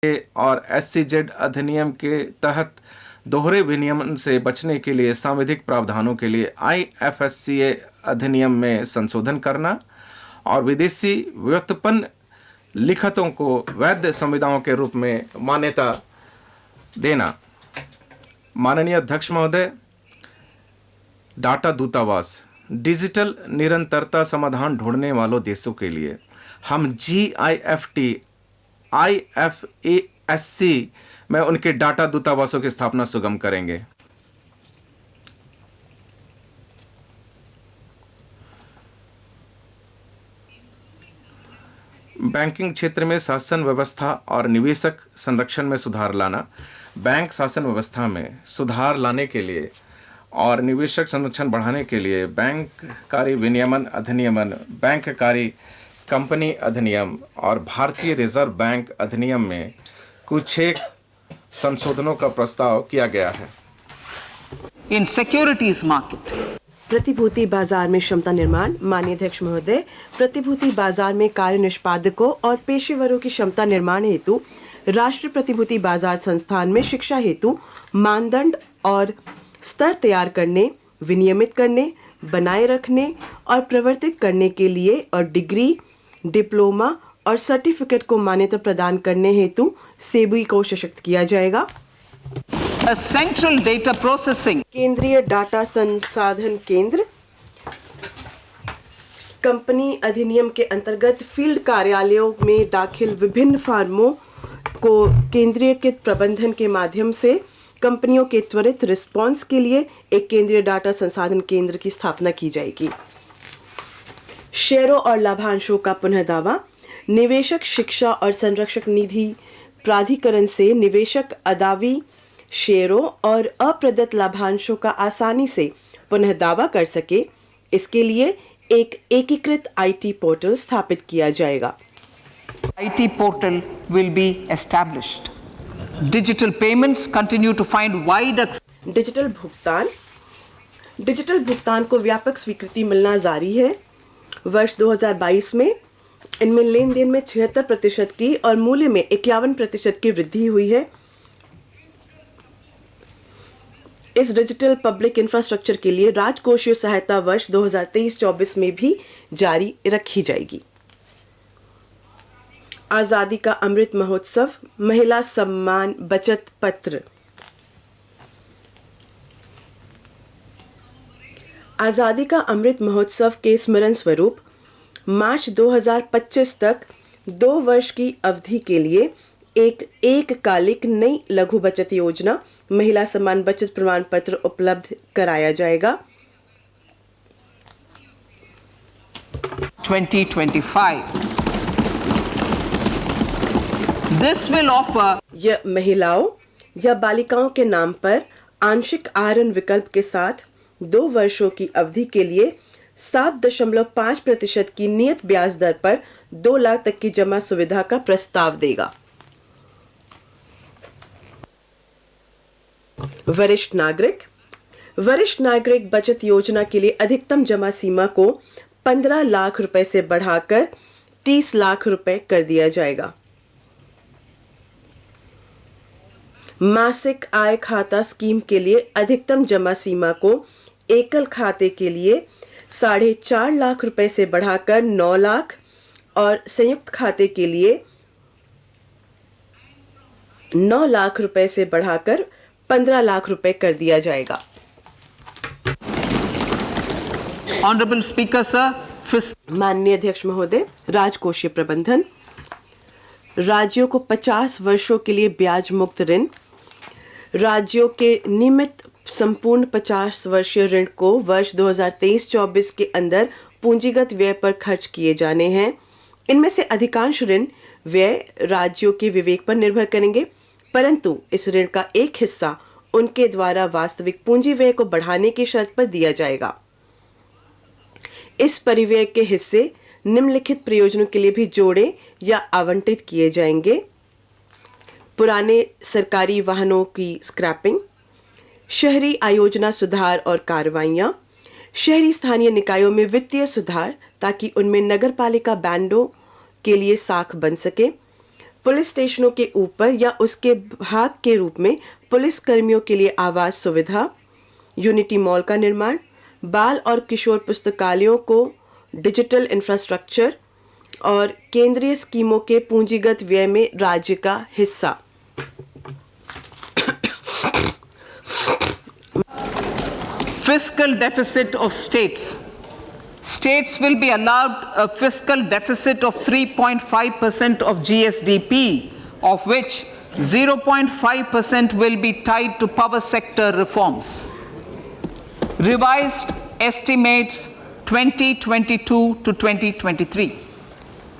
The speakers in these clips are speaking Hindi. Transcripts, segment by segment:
और SCZ अधिनियम के तहत दोहरे विनियमन से बचने के लिए सांविधिक प्रावधानों के लिए IFSCA अधिनियम में संशोधन करना और विदेशी व्युत्पन्न लिखतों को वैध संविदाओं के रूप में मान्यता देना। माननीय अध्यक्ष महोदय, डाटा दूतावास डिजिटल निरंतरता समाधान ढूंढने वालों देशों के लिए हम GIFT IFASC में उनके डाटा दूतावासों की स्थापना सुगम करेंगे। बैंकिंग क्षेत्र में शासन व्यवस्था और निवेशक संरक्षण में सुधार लाना। बैंक शासन व्यवस्था में सुधार लाने के लिए और निवेशक संरक्षण बढ़ाने के लिए बैंककारी विनियमन अधिनियम, बैंककारी कंपनी अधिनियम और भारतीय रिजर्व बैंक अधिनियम में कुछ एक संशोधनों का प्रस्ताव किया गया है। इन सिक्योरिटीज मार्केट, प्रतिभूति बाजार में क्षमता निर्माण। माननीय अध्यक्ष महोदय, प्रतिभूति बाजार में कार्य निष्पादकों और पेशेवरों की क्षमता निर्माण हेतु राष्ट्रीय प्रतिभूति बाजार संस्थान में शिक्षा हेतु मानदंड और स्तर तैयार करने, विनियमित करने, बनाए रखने और प्रवर्तित करने के लिए और डिग्री, डिप्लोमा और सर्टिफिकेट को मान्यता प्रदान करने हेतु सेबी को सशक्त किया जाएगा। सेंट्रल डेटा प्रोसेसिंग, केंद्रीय डाटा संसाधन केंद्र। कंपनी अधिनियम के अंतर्गत फील्ड कार्यालयों में दाखिल विभिन्न फर्मों को केंद्रीयकृत प्रबंधन के माध्यम से कंपनियों के त्वरित रिस्पांस के लिए एक केंद्रीय डाटा संसाधन केंद्र की स्थापना की जाएगी। शेयरों और लाभांशों का पुनः दावा। निवेशक शिक्षा और संरक्षक निधि प्राधिकरण से निवेशक अदावी शेयरों और अप्रदत्त लाभांशों का आसानी से पुनः दावा कर सके, इसके लिए एक एकीकृत IT पोर्टल स्थापित किया जाएगा। IT portal will be established. Digital payments continue to find wide access. Digital भुगतान को व्यापक स्वीकृति मिलना जारी है। वर्ष 2022 में इनमें लेन देन में 76% की और मूल्य में 51% की वृद्धि हुई है। इस डिजिटल पब्लिक इंफ्रास्ट्रक्चर के लिए राजकोषीय सहायता वर्ष 2023-24 में भी जारी रखी जाएगी। आजादी का अमृत महोत्सव, महिला सम्मान बचत पत्र। आजादी का अमृत महोत्सव के स्मरण स्वरूप मार्च 2025 तक 2 वर्ष की अवधि के लिए एक कालिक नई लघु बचत योजना महिला सम्मान बचत प्रमाण पत्र उपलब्ध कराया जाएगा। 2025. This will offer. यह महिलाओं या बालिकाओं के नाम पर आंशिक आहरण विकल्प के साथ 2 वर्षों की अवधि के लिए 7.5% की नियत ब्याज दर पर 2 लाख तक की जमा सुविधा का प्रस्ताव देगा। वरिष्ठ नागरिक बचत योजना के लिए अधिकतम जमा सीमा को 15 लाख रुपए से बढ़ाकर 30 लाख रुपए कर दिया जाएगा। मासिक आय खाता स्कीम के लिए अधिकतम जमा सीमा को एकल खाते के लिए 4.5 लाख रुपए से बढ़ाकर 9 लाख और संयुक्त खाते के लिए 9 लाख रुपए से बढ़ाकर 15 लाख रुपए कर दिया जाएगा। Honorable Speaker, sir, माननीय अध्यक्ष महोदय, राजकोषीय प्रबंधन। राज्यों को 50 वर्षों के लिए ब्याज मुक्त ऋण। राज्यों के नियमित संपूर्ण 50 वर्षीय ऋण को वर्ष 2023-24 के अंदर पूंजीगत व्यय पर खर्च किए जाने हैं। इनमें से अधिकांश ऋण व्यय राज्यों के विवेक पर निर्भर करेंगे, परंतु इस ऋण का एक हिस्सा उनके द्वारा वास्तविक पूंजी व्यय को बढ़ाने की शर्त पर दिया जाएगा। इस परिव्यय के हिस्से निम्नलिखित प्रयोजनों के लिए भी जोड़े या आवंटित किए जाएंगे: पुराने सरकारी वाहनों की स्क्रैपिंग, शहरी आयोजना सुधार और कार्रवाइयाँ, शहरी स्थानीय निकायों में वित्तीय सुधार ताकि उनमें नगरपालिका बैंडों के लिए साख बन सके, पुलिस स्टेशनों के ऊपर या उसके भाग के रूप में पुलिस कर्मियों के लिए आवास सुविधा, यूनिटी मॉल का निर्माण, बाल और किशोर पुस्तकालयों को डिजिटल इंफ्रास्ट्रक्चर और केंद्रीय स्कीमों के पूंजीगत व्यय में राज्य का हिस्सा। Fiscal deficit of states. States will be allowed a fiscal deficit of 3.5% of GSDP, of which 0.5% will be tied to power sector reforms. Revised estimates 2022 to 2023.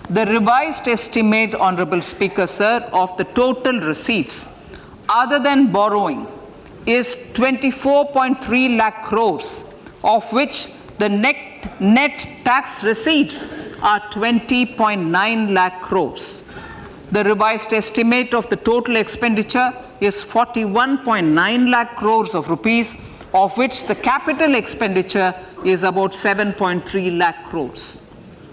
The revised estimate, Honorable Speaker, sir, of the total receipts other than borrowing is 24.3 lakh crores, of which the net tax receipts are 20.9 lakh crores. The revised estimate of the total expenditure is 41.9 lakh crores of rupees, of which the capital expenditure is about 7.3 lakh crores.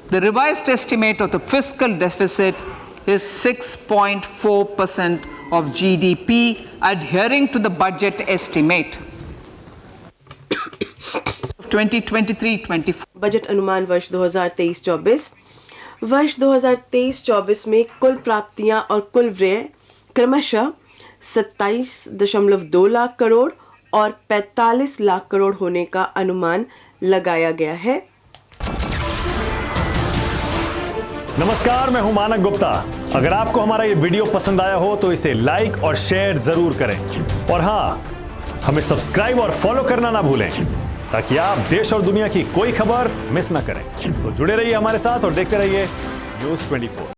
The revised estimate of the fiscal deficit is 6.4% of GDP, adhering to the budget estimate. 2023-24. Budget अनुमान वर्ष 2023-24। वर्ष 2023-24 में कुल प्राप्तियां और कुल व्यय क्रमशः 27.2 लाख करोड़ और 45 लाख करोड़ होने का अनुमान लगाया गया है। नमस्कार, मैं हूं मानक गुप्ता। अगर आपको हमारा ये वीडियो पसंद आया हो तो इसे लाइक और शेयर जरूर करें, और हाँ, हमें सब्सक्राइब और फॉलो करना ना भूलें ताकि आप देश और दुनिया की कोई खबर मिस ना करें। तो जुड़े रहिए हमारे साथ और देखते रहिए न्यूज़ 24।